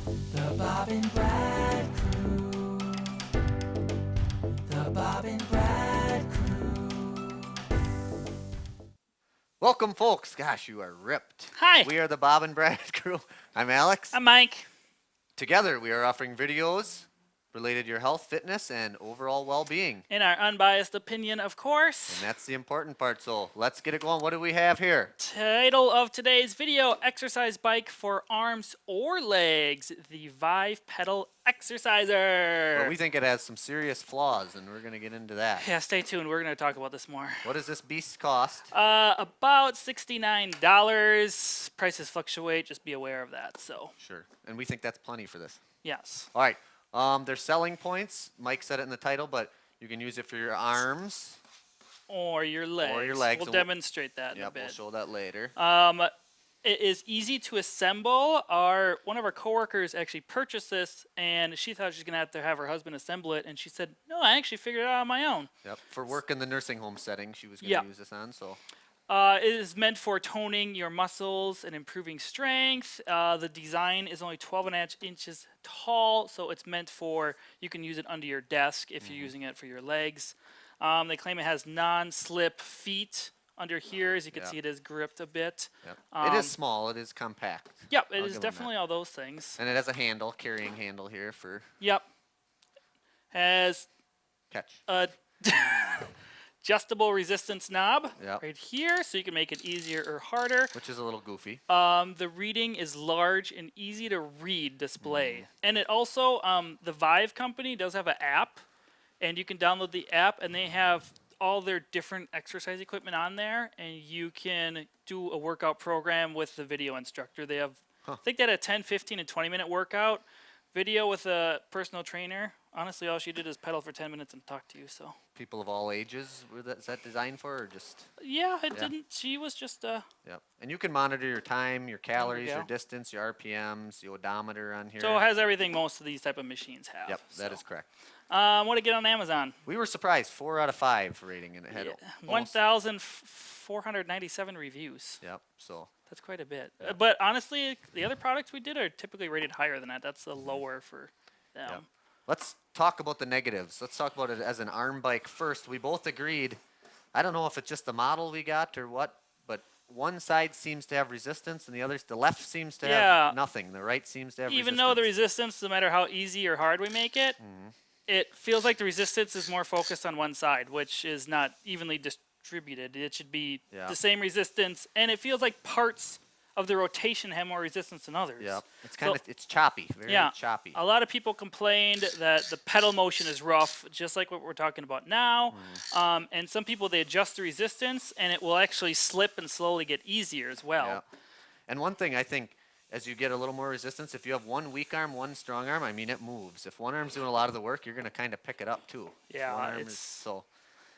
The Bob and Brad Crew. The Bob and Brad Crew. Welcome, folks. Gosh, you are ripped. Hi. We are the Bob and Brad Crew. I'm Alex. I'm Mike. Together, we are offering videos related to your health, fitness, and overall well-being. In our unbiased opinion, of course. And that's the important part, so let's get it going. What do we have here? Title of today's video, exercise bike for arms or legs, the Vive Pedal Exerciser. Well, we think it has some serious flaws, and we're going to get into that. Yeah, stay tuned. We're going to talk about this more. What does this beast cost? About $69. Prices fluctuate. Just be aware of that. So, Sure. And we think that's plenty for this. yes. All right. There's selling points. Mike said it in the title, but you can use it for your arms. Or your legs. Or your legs, We'll and we'll- demonstrate that in a Yep, we'll bit. show that later. It is easy to assemble. One of our coworkers actually purchased this, and she thought she was gonna have her husband assemble it, and she said, "No, I actually figured it out on my own." Yep. For work in the nursing home setting, she was going to Yeah. use this on, so... It is meant for toning your muscles and improving strength. The design is only 12.5 inches tall, so it's meant for you can use it under your desk if you're using it for your legs. They claim it has non-slip feet under here. As you can Yeah. see, it is gripped a bit. Yep. It is small. It is compact. Yep, it I'll is give 'em that. definitely all those things. And it has a handle, carrying handle here for Yep. Has catch. a adjustable resistance knob Yep. right here, so you can make it easier or harder. Which is a little goofy. The reading is large and easy to read display. And it also, the Vive company does have an app, and you can download the app, and they have all their different exercise equipment on there, and you can do a workout program with the video instructor. They have, I think they had a 10, 15, and 20-minute workout video with a personal trainer. Honestly, all she did is pedal for 10 minutes and talk to you, so. People of all ages, is that designed for, or just... Yeah, it Yeah. didn't, she was just, Yep. And you can monitor your time, your calories, your go. distance, your RPMs, your odometer on here. so it has everything most of these type of machines have. Yep, that so. is correct. What to get on Amazon? We were surprised. 4 out of 5 rating, and it had almost... 1,497 reviews. Yep, so... That's quite a bit. Yep. But honestly, the other products we did are typically rated higher than that. That's the lower for them. Yep. Let's talk about the negatives. Let's talk about it as an arm bike first. We both agreed, I don't know if it's just the model we got or what, but one side seems to have resistance and the left seems to Yeah. have nothing. The right seems to have Even resistance. though the resistance, no matter how easy or hard we make it, it feels like the resistance is more focused on one side, which is not evenly distributed. It should be Yeah. the same resistance, and it feels like parts of the rotation have more resistance than others. Yep. It's kind of, it's choppy, very Yeah. choppy. A lot of people complained that the pedal motion is rough, just like what we're talking about now. And some people, they adjust the resistance, and it will actually slip and slowly get easier as well. Yep. And one thing I think, as you get a little more resistance, if you have one weak arm, one strong arm, I mean, it moves. If one arm's doing a lot of the work, you're going to kind of pick it up too. Yeah, One arm it's- so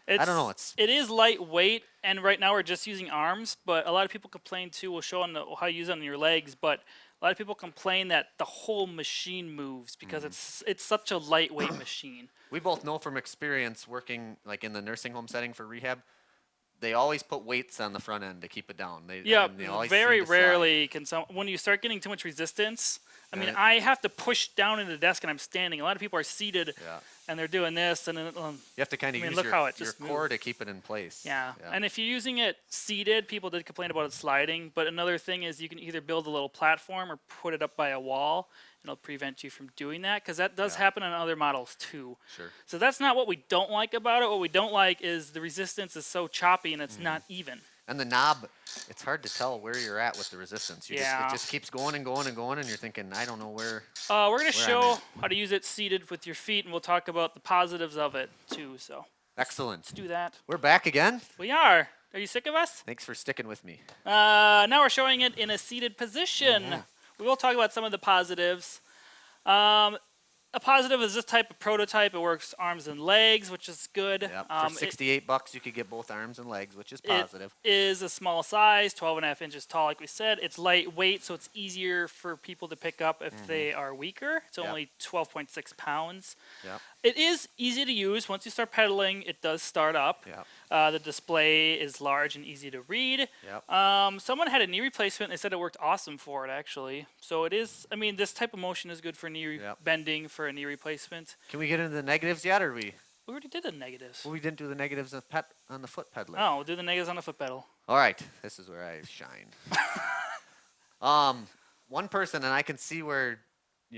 It's, I don't know. It is lightweight, and right now we're just using arms, but a lot of people complain too. We'll show on how you use it on your legs, but a lot of people complain that the whole machine moves because it's such a lightweight machine. we both know from experience working like in the nursing home setting for rehab, they always put weights on the front end to keep it down. Yeah, and they always very seem to slide. rarely can when you start getting too much resistance. I mean, And I have to push down into the desk and I'm standing. A lot of people are seated Yeah. and they're doing this, and then, You have to kind of I mean, use look how it your just core to keep it in place. yeah. And if you're using it seated, people did complain about it sliding. But another thing is you can either build a little platform or put it up by a wall, and it'll prevent you from doing that because that does Yeah. happen on other models too. Sure. So that's not what we don't like about it. What we don't like is the resistance is so choppy and it's not even. And the knob, it's hard to tell where you're at with the resistance. Yeah. It just keeps going and going and going, and you're thinking, I don't know where. We're going to Where I'm show at. how to use it seated with your feet, and we'll talk about the positives of it too. So Excellent. let's do that. We're back again. We are. Are you sick of us? Thanks for sticking with me. Now we're showing it in a seated position. We will talk about some of the positives. A positive is this type of prototype. It works arms and legs, which is good. Yep. For $68, you could get both arms and legs, which is positive. It is a small size, 12.5 inches tall, like we said. It's lightweight, so it's easier for people to pick up if they are weaker. It's Yep. only 12.6 pounds. Yep. It is easy to use. Once you start pedaling, it does start up. Yep. The display is large and easy to read. Yep. Someone had a knee replacement. They said it worked awesome for it, actually. So it is. I mean, this type of motion is good for knee Yep. bending for a knee replacement. Can we get into the negatives yet, or we? We already did the negatives. Well, we didn't do the negatives on the foot pedaler. Oh, we'll do the negatives on the foot pedal. All right, this is where I shine. One person, and I can see where,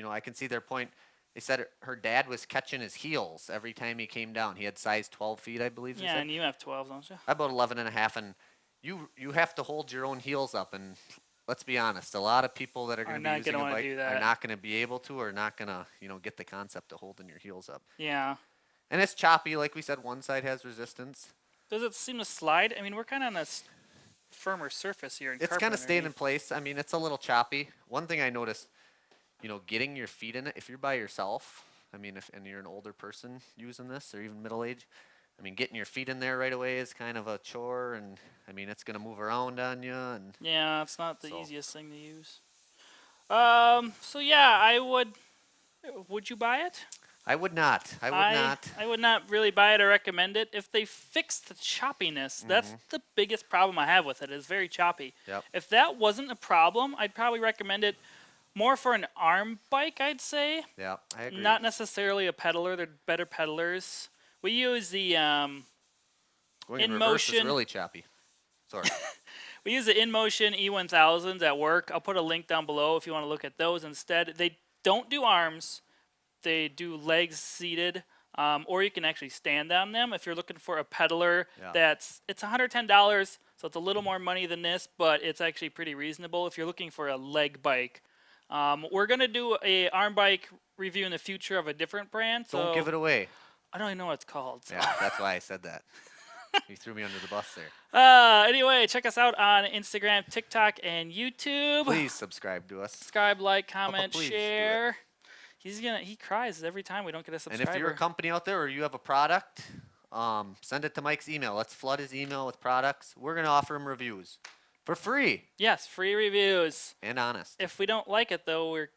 I can see their point. They said her dad was catching his heels every time he came down. He had size 12 feet, I believe. Yeah, and you have 12, don't you? About 11 and a half, and you have to hold your own heels up. And let's be honest, a lot of people that are going to be using a bike are not going to be able to, or not going to, get the concept of holding your heels up. Yeah. And it's choppy, like we said. One side has resistance. Does it seem to slide? I mean, we're kind of on a firmer surface here. It's kind of staying in place. I mean, it's a little choppy. One thing I noticed, getting your feet in it, if you're by yourself, and you're an older person using this, or even middle age, getting your feet in there right away is kind of a chore, and it's going to move around on you. And yeah, it's not the easiest thing to use. So yeah, I would. Would you buy it? I would not. I would not. I would not really buy it or recommend it. If they fix the choppiness, that's the biggest problem I have with it. It's very choppy. Yep. If that wasn't a problem, I'd probably recommend it more for an arm bike, I'd say. Yeah, I agree. Not necessarily a pedaler. They're better pedalers. We use the Going in reverse is really choppy. Sorry. we use the InMotion E1000s at work. I'll put a link down below if you want to look at those instead. They don't do arms. They do legs seated, or you can actually stand on them. If you're looking for a pedaler, it's $110, so it's a little more money than this, but it's actually pretty reasonable if you're looking for a leg bike. We're gonna do a arm bike review in the future of a different brand. So Don't give it away. I don't even know what it's called. So. Yeah, that's why I said that. You threw me under the bus there. Anyway, check us out on Instagram, TikTok, and YouTube. Please subscribe to us. Subscribe, like, comment, please do share. He cries every time we don't get a subscriber. And if you're a company out there or you have a product, send it to Mike's email. Let's flood his email with products. We're going to offer him reviews for free. Yes, free reviews. And honest. If we don't like it, though, we're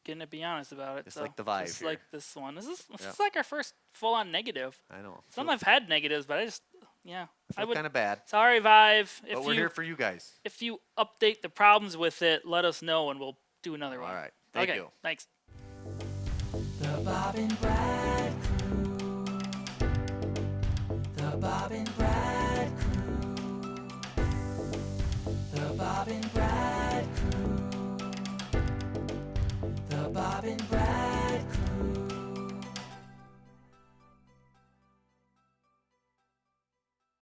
going to be honest about it. Just like the Vive Just here. like this one. This is like our first full-on negative. I know. Some I've had negatives, but I feel kind of bad. Sorry, Vive. But we're here for you guys. If you update the problems with it, let us know, and we'll do another one. All right. Thank you. Thanks. The Bob and Brad Crew. The Bob and Brad Crew. The Bob and Brad Crew. The Bob and Brad